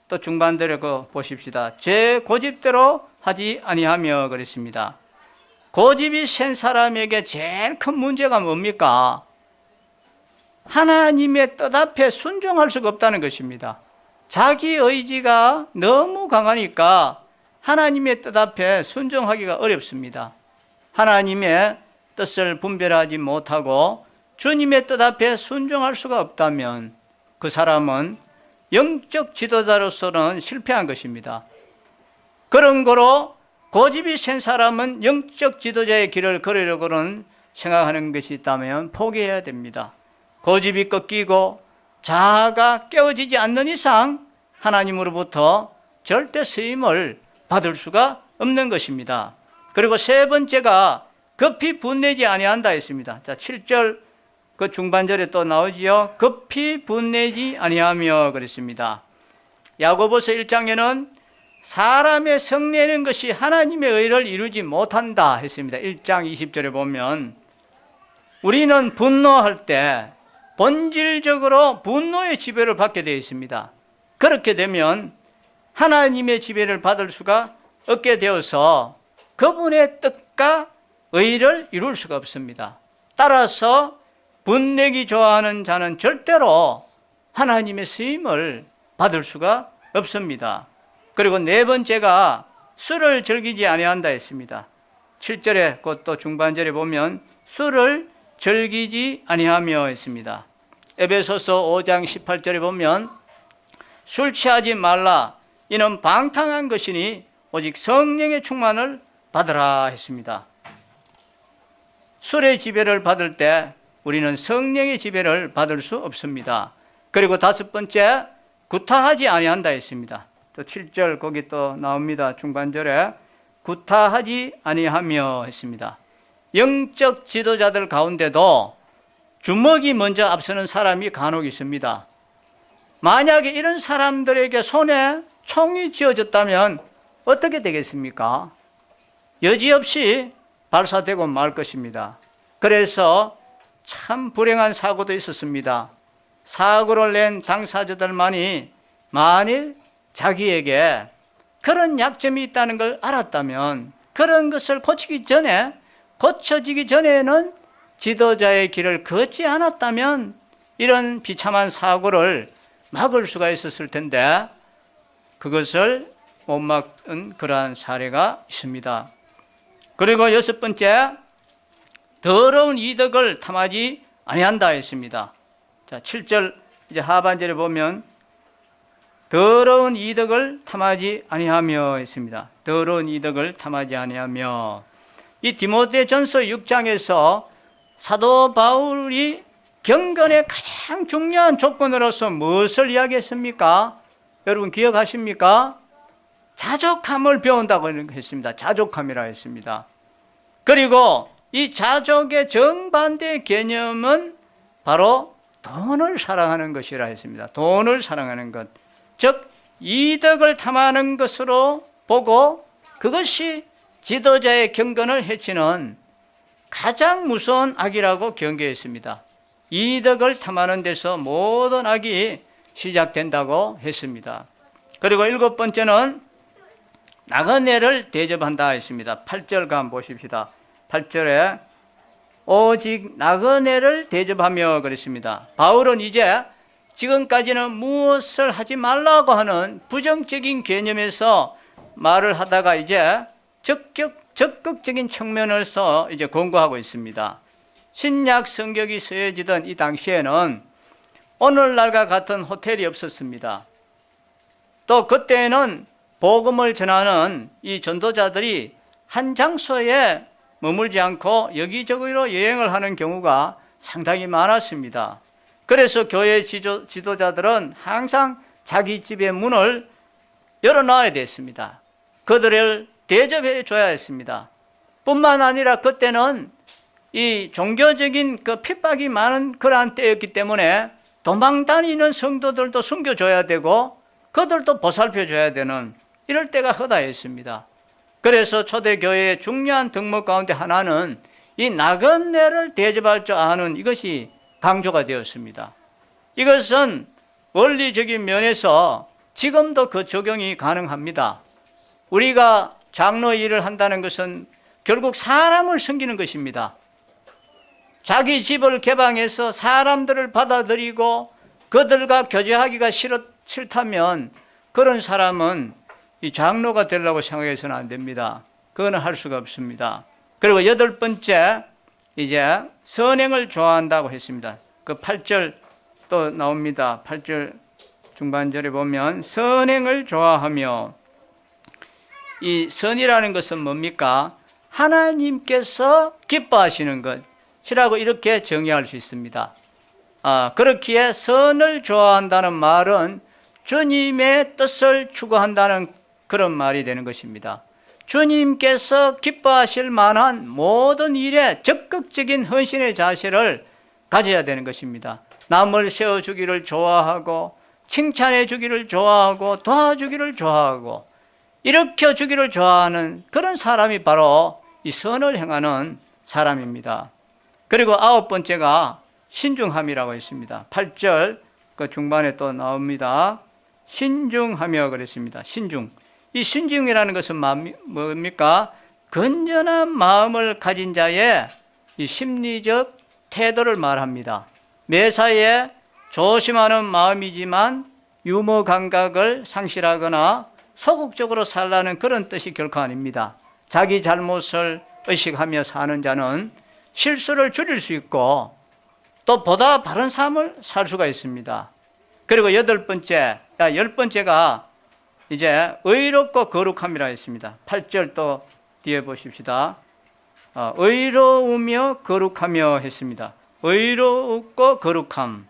또 중반대로 보십시다. 제 고집대로 하지 아니하며 그랬습니다. 고집이 센 사람에게 제일 큰 문제가 뭡니까? 하나님의 뜻 앞에 순종할 수가 없다는 것입니다. 자기 의지가 너무 강하니까 하나님의 뜻 앞에 순종하기가 어렵습니다. 하나님의 뜻을 분별하지 못하고 주님의 뜻 앞에 순종할 수가 없다면 그 사람은 영적 지도자로서는 실패한 것입니다. 그런 거로 고집이 센 사람은 영적 지도자의 길을 걸으려고는 생각하는 것이 있다면 포기해야 됩니다. 고집이 꺾이고 자아가 깨어지지 않는 이상 하나님으로부터 절대 쓰임을 받을 수가 없는 것입니다. 그리고 세 번째가 급히 분내지 아니한다 했습니다. 자, 7절 그 중반절에 또 나오지요. 급히 분내지 아니하며 그랬습니다. 야고보서 1장에는 사람의 성내는 것이 하나님의 의를 이루지 못한다 했습니다. 1장 20절에 보면 우리는 분노할 때 본질적으로 분노의 지배를 받게 되어 있습니다. 그렇게 되면 하나님의 지배를 받을 수가 없게 되어서 그분의 뜻과 의를 이룰 수가 없습니다. 따라서 분내기 좋아하는 자는 절대로 하나님의 쓰임을 받을 수가 없습니다. 그리고 네 번째가 술을 즐기지 아니한다 했습니다. 7절에 곧 또 중반절에 보면 술을 즐기지 아니하며 했습니다. 에베소서 5장 18절에 보면 술 취하지 말라 이는 방탕한 것이니 오직 성령의 충만을 받으라 했습니다. 술의 지배를 받을 때 우리는 성령의 지배를 받을 수 없습니다. 그리고 다섯 번째 구타하지 아니한다 했습니다. 또 7절 거기 또 나옵니다. 중반절에 구타하지 아니하며 했습니다. 영적 지도자들 가운데도 주먹이 먼저 앞서는 사람이 간혹 있습니다. 만약에 이런 사람들에게 손에 총이 쥐어졌다면 어떻게 되겠습니까? 여지없이 발사되고 말 것입니다. 그래서 참 불행한 사고도 있었습니다. 사고를 낸 당사자들만이 만일 자기에게 그런 약점이 있다는 걸 알았다면 그런 것을 고쳐지기 전에는 지도자의 길을 걷지 않았다면 이런 비참한 사고를 막을 수가 있었을 텐데 그것을 못 막은 그러한 사례가 있습니다. 그리고 여섯 번째, 더러운 이득을 탐하지 아니한다 했습니다. 자, 7절 이제 하반절에 보면 더러운 이득을 탐하지 아니하며 했습니다. 더러운 이득을 탐하지 아니하며 이 디모데전서 6장에서 사도 바울이 경건의 가장 중요한 조건으로서 무엇을 이야기했습니까? 여러분 기억하십니까? 자족함을 배운다고 했습니다. 자족함이라 했습니다. 그리고 이 자족의 정반대 개념은 바로 돈을 사랑하는 것이라 했습니다. 돈을 사랑하는 것, 즉 이득을 탐하는 것으로 보고 그것이 지도자의 경건을 해치는 가장 무서운 악이라고 경계했습니다. 이득을 탐하는 데서 모든 악이 시작된다고 했습니다. 그리고 7번째는 나그네를 대접한다 했습니다. 8절 가 보십시다. 8절에 오직 나그네를 대접하며 그랬습니다. 바울은 이제 지금까지는 무엇을 하지 말라고 하는 부정적인 개념에서 말을 하다가 이제 적극적인 측면에서 이제 권고하고 있습니다. 신약 성경이 쓰여지던 이 당시에는 오늘날과 같은 호텔이 없었습니다. 또 그때는 복음을 전하는 이 전도자들이 한 장소에 머물지 않고 여기저기로 여행을 하는 경우가 상당히 많았습니다. 그래서 교회 지도자들은 항상 자기 집의 문을 열어놔야 됐습니다. 그들을 대접해 줘야 했습니다. 뿐만 아니라 그때는 이 종교적인 그 핍박이 많은 그러한 때였기 때문에 도망 다니는 성도들도 숨겨줘야 되고 그들도 보살펴줘야 되는 이럴 때가 허다했습니다. 그래서 초대교회의 중요한 덕목 가운데 하나는 이 나그네를 대접할 줄 아는 이것이 강조가 되었습니다. 이것은 원리적인 면에서 지금도 그 적용이 가능합니다. 우리가 장로 일을 한다는 것은 결국 사람을 섬기는 것입니다. 자기 집을 개방해서 사람들을 받아들이고 그들과 교제하기가 싫다면 그런 사람은 이 장로가 되려고 생각해서는 안 됩니다. 그거는 할 수가 없습니다. 그리고 8번째, 이제 선행을 좋아한다고 했습니다. 그 8절 또 나옵니다. 8절 중반절에 보면 선행을 좋아하며, 이 선이라는 것은 뭡니까? 하나님께서 기뻐하시는 것이라고 이렇게 정의할 수 있습니다. 그렇기에 선을 좋아한다는 말은 주님의 뜻을 추구한다는 그런 말이 되는 것입니다. 주님께서 기뻐하실 만한 모든 일에 적극적인 헌신의 자세를 가져야 되는 것입니다. 남을 세워주기를 좋아하고 칭찬해 주기를 좋아하고 도와주기를 좋아하고 일으켜 주기를 좋아하는 그런 사람이 바로 이 선을 행하는 사람입니다. 그리고 9번째가 신중함이라고 했습니다. 8절 그 중반에 또 나옵니다. 신중하며 그랬습니다. 신중. 이 신중이라는 것은 뭡니까? 건전한 마음을 가진 자의 이 심리적 태도를 말합니다. 매사에 조심하는 마음이지만 유머 감각을 상실하거나 소극적으로 살라는 그런 뜻이 결코 아닙니다. 자기 잘못을 의식하며 사는 자는 실수를 줄일 수 있고 또 보다 바른 삶을 살 수가 있습니다. 그리고 10번째가 이제 의롭고 거룩함이라 했습니다. 8절 또 뒤에 보십시다. 의로우며 거룩하며 했습니다. 의롭고 거룩함.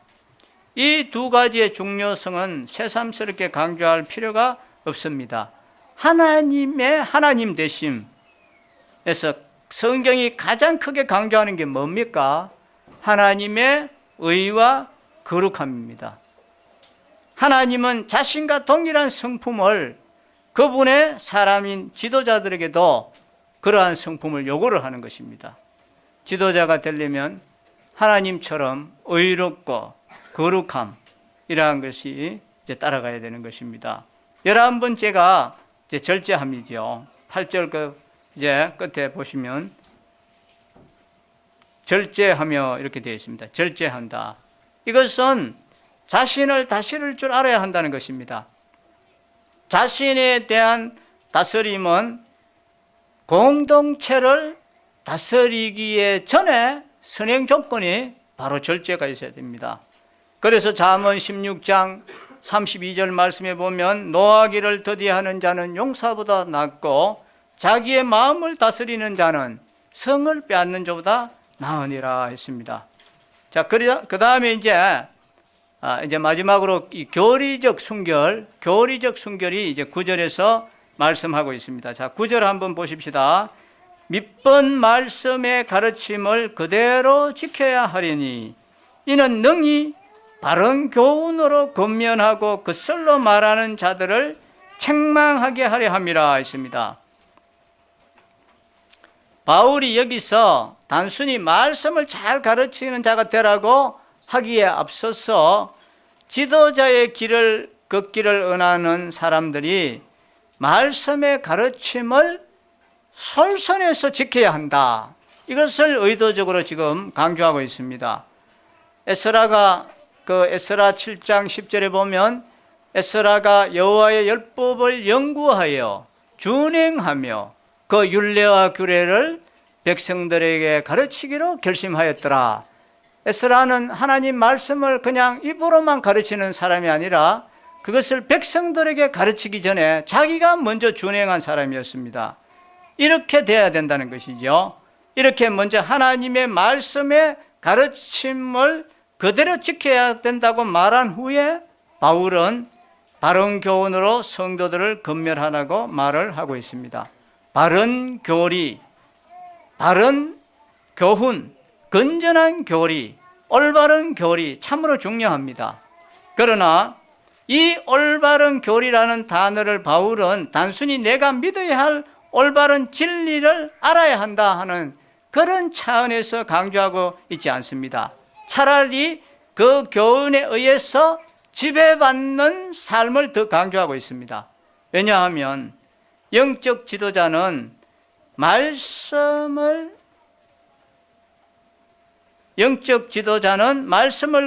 이 두 가지의 중요성은 새삼스럽게 강조할 필요가 없습니다. 하나님 되심에서 성경이 가장 크게 강조하는 게 뭡니까? 하나님의 의와 거룩함입니다. 하나님은 자신과 동일한 성품을 그분의 사람인 지도자들에게도 그러한 성품을 요구를 하는 것입니다. 지도자가 되려면 하나님처럼 의롭고 거룩함이라는 것이 이제 따라가야 되는 것입니다. 11번째가 이제 절제함이죠. 8절 이제 끝에 보시면 절제하며 이렇게 되어 있습니다. 절제한다. 이것은 자신을 다스릴 줄 알아야 한다는 것입니다. 자신에 대한 다스림은 공동체를 다스리기에 전에 선행 조건이 바로 절제가 있어야 됩니다. 그래서 잠언 16장 32절 말씀에 보면 노하기를 더디하는 자는 용사보다 낫고 자기의 마음을 다스리는 자는 성을 빼앗는 자보다 나으니라 했습니다. 자, 그 다음에 이제 마지막으로 이 교리적 순결이 이제 9절에서 말씀하고 있습니다. 자, 9절 한번 보십시다. 밑번 말씀의 가르침을 그대로 지켜야 하리니 이는 능히 바른 교훈으로 권면하고 그설로 말하는 자들을 책망하게 하려 함이라 했습니다. 바울이 여기서 단순히 말씀을 잘 가르치는 자가 되라고 하기에 앞서서 지도자의 길을 걷기를 원하는 사람들이 말씀의 가르침을 솔선해서 지켜야 한다. 이것을 의도적으로 지금 강조하고 있습니다. 에스라가 에스라 7장 10절에 보면 에스라가 여호와의 율법을 연구하여 준행하며 그 율례와 규례를 백성들에게 가르치기로 결심하였더라. 에스라는 하나님 말씀을 그냥 입으로만 가르치는 사람이 아니라 그것을 백성들에게 가르치기 전에 자기가 먼저 준행한 사람이었습니다. 이렇게 돼야 된다는 것이죠. 이렇게 먼저 하나님의 말씀의 가르침을 그대로 지켜야 된다고 말한 후에 바울은 바른 교훈으로 성도들을 건면하라고 말을 하고 있습니다. 바른 교리, 바른 교훈, 건전한 교리, 올바른 교리 참으로 중요합니다. 그러나 이 올바른 교리라는 단어를 바울은 단순히 내가 믿어야 할 올바른 진리를 알아야 한다 하는 그런 차원에서 강조하고 있지 않습니다. 차라리 그 교훈에 의해서 지배받는 삶을 더 강조하고 있습니다. 왜냐하면 영적 지도자는 말씀을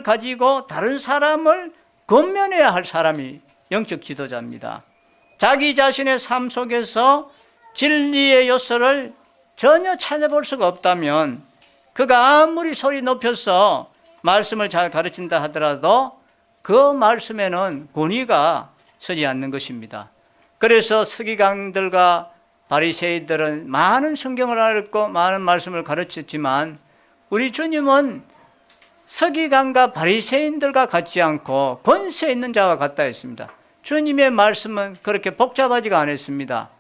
가지고 다른 사람을 권면해야 할 사람이 영적 지도자입니다. 자기 자신의 삶 속에서 진리의 요소를 전혀 찾아볼 수가 없다면 그가 아무리 소리 높여서 말씀을 잘 가르친다 하더라도 그 말씀에는 권위가 서지 않는 것입니다. 그래서 서기관들과 바리새인들은 많은 성경을 알고 많은 말씀을 가르쳤지만 우리 주님은 서기관과 바리새인들과 같지 않고 권세 있는 자와 같다 했습니다. 주님의 말씀은 그렇게 복잡하지가 않았습니다.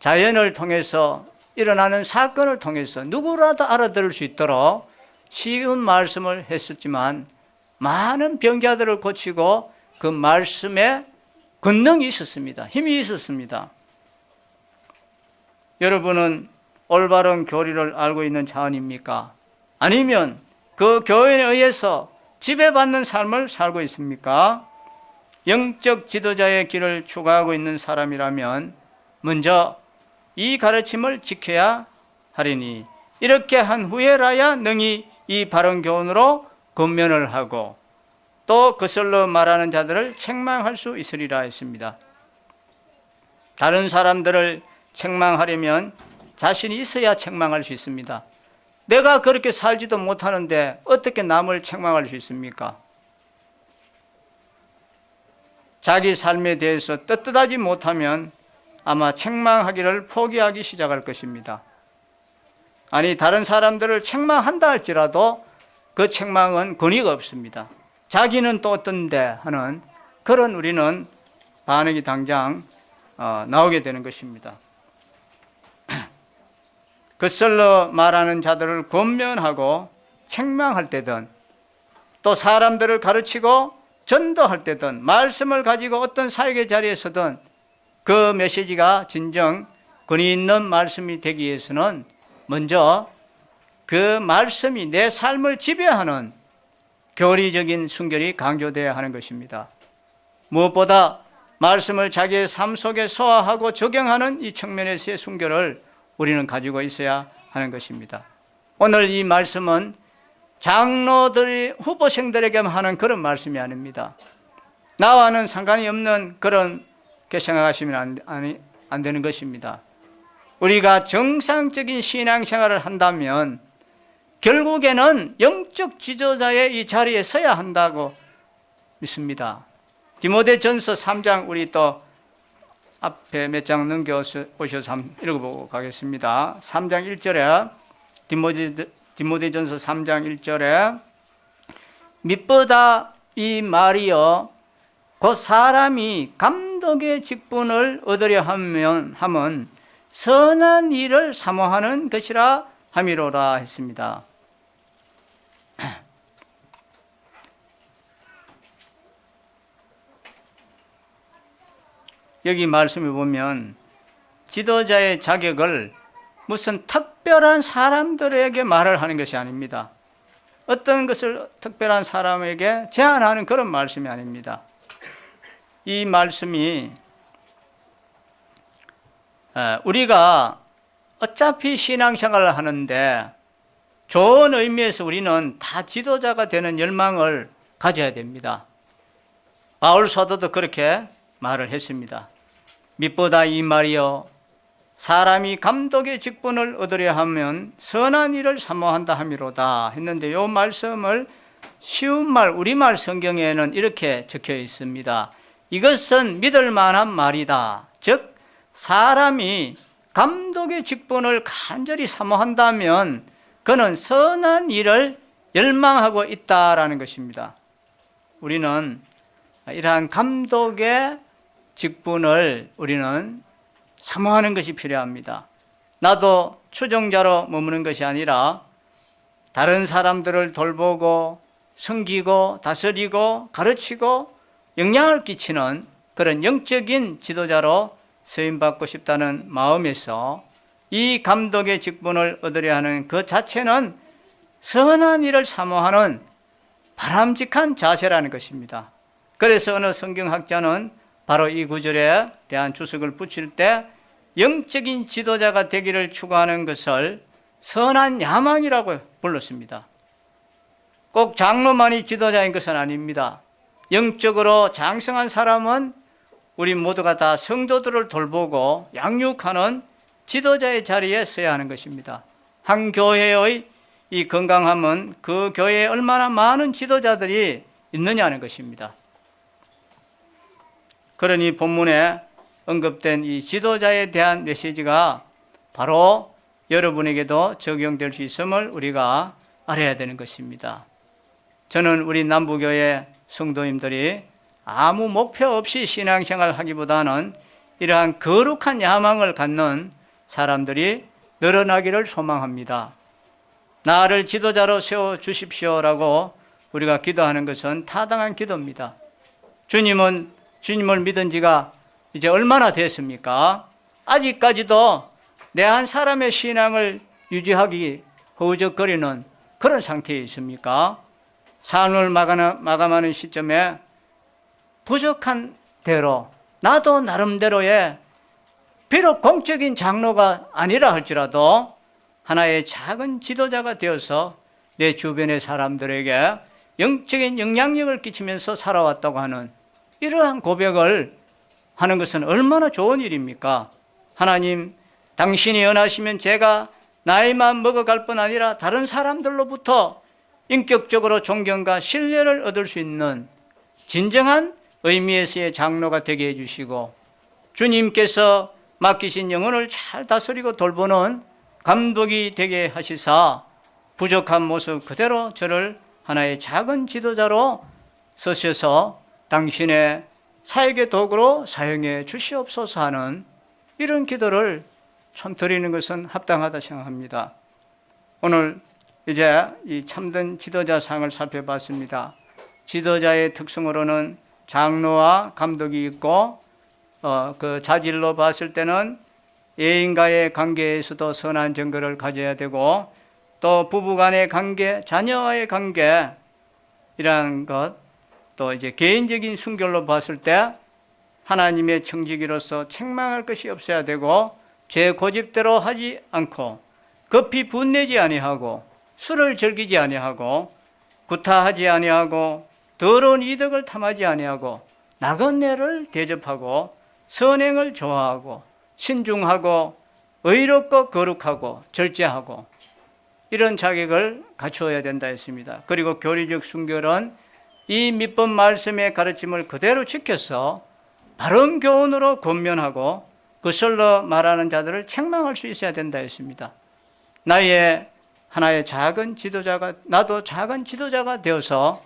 자연을 통해서 일어나는 사건을 통해서 누구라도 알아들을 수 있도록 쉬운 말씀을 했었지만 많은 병자들을 고치고 그 말씀에 권능이 있었습니다. 힘이 있었습니다. 여러분은 올바른 교리를 알고 있는 자원입니까? 아니면 그 교훈에 의해서 지배받는 삶을 살고 있습니까? 영적 지도자의 길을 추구하고 있는 사람이라면 먼저 이 가르침을 지켜야 하리니 이렇게 한 후에라야 능히 이 바른 교훈으로 권면을 하고 또 그설로 말하는 자들을 책망할 수 있으리라 했습니다. 다른 사람들을 책망하려면 자신이 있어야 책망할 수 있습니다. 내가 그렇게 살지도 못하는데 어떻게 남을 책망할 수 있습니까? 자기 삶에 대해서 떳떳하지 못하면 아마 책망하기를 포기하기 시작할 것입니다. 아니, 다른 사람들을 책망한다 할지라도 그 책망은 권위가 없습니다. 자기는 또 어떤데 하는 그런 우리는 반응이 당장 나오게 되는 것입니다. 그설로 말하는 자들을 권면하고 책망할 때든 또 사람들을 가르치고 전도할 때든 말씀을 가지고 어떤 사역의 자리에서든 그 메시지가 진정 권위 있는 말씀이 되기 위해서는 먼저 그 말씀이 내 삶을 지배하는 교리적인 순결이 강조되어야 하는 것입니다. 무엇보다 말씀을 자기의 삶 속에 소화하고 적용하는 이 측면에서의 순결을 우리는 가지고 있어야 하는 것입니다. 오늘 이 말씀은 장로들이 후보생들에게만 하는 그런 말씀이 아닙니다. 나와는 상관이 없는 그렇게 생각하시면 안 되는 것입니다. 우리가 정상적인 신앙생활을 한다면 결국에는 영적 지도자의 이 자리에 서야 한다고 믿습니다. 디모데전서 3장 우리 또 앞에 몇 장 넘겨오셔서 한번 읽어보고 가겠습니다. 3장 1절에 디모데전서 3장 1절에 mit보다 이 말이여 곧 사람이 감독의 직분을 얻으려 함은 선한 일을 사모하는 것이라 함이로라 했습니다. 여기 말씀을 보면 지도자의 자격을 무슨 특별한 사람들에게 말을 하는 것이 아닙니다. 어떤 것을 특별한 사람에게 제한하는 그런 말씀이 아닙니다. 이 말씀이 우리가 어차피 신앙생활을 하는데 좋은 의미에서 우리는 다 지도자가 되는 열망을 가져야 됩니다. 바울 사도도 그렇게 말을 했습니다. mit보다 이 말이여 사람이 감독의 직분을 얻으려 하면 선한 일을 사모한다 함이로다 했는데 이 말씀을 쉬운 말 우리말 성경에는 이렇게 적혀 있습니다. 이것은 믿을 만한 말이다. 즉 사람이 감독의 직분을 간절히 사모한다면 그는 선한 일을 열망하고 있다라는 것입니다. 우리는 이러한 감독의 직분을 우리는 사모하는 것이 필요합니다. 나도 추종자로 머무는 것이 아니라 다른 사람들을 돌보고 섬기고 다스리고 가르치고 영향을 끼치는 그런 영적인 지도자로 쓰임받고 싶다는 마음에서 이 감독의 직분을 얻으려 하는 그 자체는 선한 일을 사모하는 바람직한 자세라는 것입니다. 그래서 어느 성경학자는 바로 이 구절에 대한 주석을 붙일 때 영적인 지도자가 되기를 추구하는 것을 선한 야망이라고 불렀습니다. 꼭 장로만이 지도자인 것은 아닙니다. 영적으로 장성한 사람은 우리 모두가 다 성도들을 돌보고 양육하는 지도자의 자리에 서야 하는 것입니다. 한 교회의 이 건강함은 그 교회에 얼마나 많은 지도자들이 있느냐는 것입니다. 그러니 본문에 언급된 이 지도자에 대한 메시지가 바로 여러분에게도 적용될 수 있음을 우리가 알아야 되는 것입니다. 저는 우리 남부교회 성도님들이 아무 목표 없이 신앙생활을 하기보다는 이러한 거룩한 야망을 갖는 사람들이 늘어나기를 소망합니다. 나를 지도자로 세워주십시오라고 우리가 기도하는 것은 타당한 기도입니다. 주님을 믿은 지가 이제 얼마나 됐습니까? 아직까지도 내 한 사람의 신앙을 유지하기 허우적거리는 그런 상태에 있습니까? 삶을 마감하는 시점에 부족한 대로 나도 나름대로의 비록 공적인 장로가 아니라 할지라도 하나의 작은 지도자가 되어서 내 주변의 사람들에게 영적인 영향력을 끼치면서 살아왔다고 하는 이러한 고백을 하는 것은 얼마나 좋은 일입니까? 하나님, 당신이 원하시면 제가 나이만 먹어갈 뿐 아니라 다른 사람들로부터 인격적으로 존경과 신뢰를 얻을 수 있는 진정한 의미에서의 장로가 되게 해주시고 주님께서 맡기신 영혼을 잘 다스리고 돌보는 감독이 되게 하시사 부족한 모습 그대로 저를 하나의 작은 지도자로 쓰셔서 당신의 사역의 도구로 사용해 주시옵소서 하는 이런 기도를 참 드리는 것은 합당하다 생각합니다. 오늘 이제 이 참된 지도자상을 살펴봤습니다. 지도자의 특성으로는 장로와 감독이 있고 그 자질로 봤을 때는 애인과의 관계에서도 선한 정거를 가져야 되고 또 부부간의 관계, 자녀와의 관계 이러한 것, 또 이제 개인적인 순결로 봤을 때 하나님의 청지기로서 책망할 것이 없어야 되고 제 고집대로 하지 않고 급히 분내지 아니하고 술을 즐기지 아니하고 구타하지 아니하고 더러운 이득을 탐하지 아니하고 나그네를 대접하고 선행을 좋아하고 신중하고 의롭고 거룩하고 절제하고 이런 자격을 갖추어야 된다 했습니다. 그리고 교리적 순결은 이 밑법 말씀의 가르침을 그대로 지켜서 바른 교훈으로 권면하고 그설로 말하는 자들을 책망할 수 있어야 된다 했습니다. 나의 하나의 작은 지도자가 나도 작은 지도자가 되어서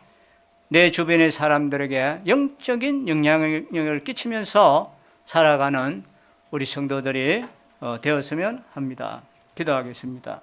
내 주변의 사람들에게 영적인 영향력을 끼치면서 살아가는 우리 성도들이 되었으면 합니다. 기도하겠습니다.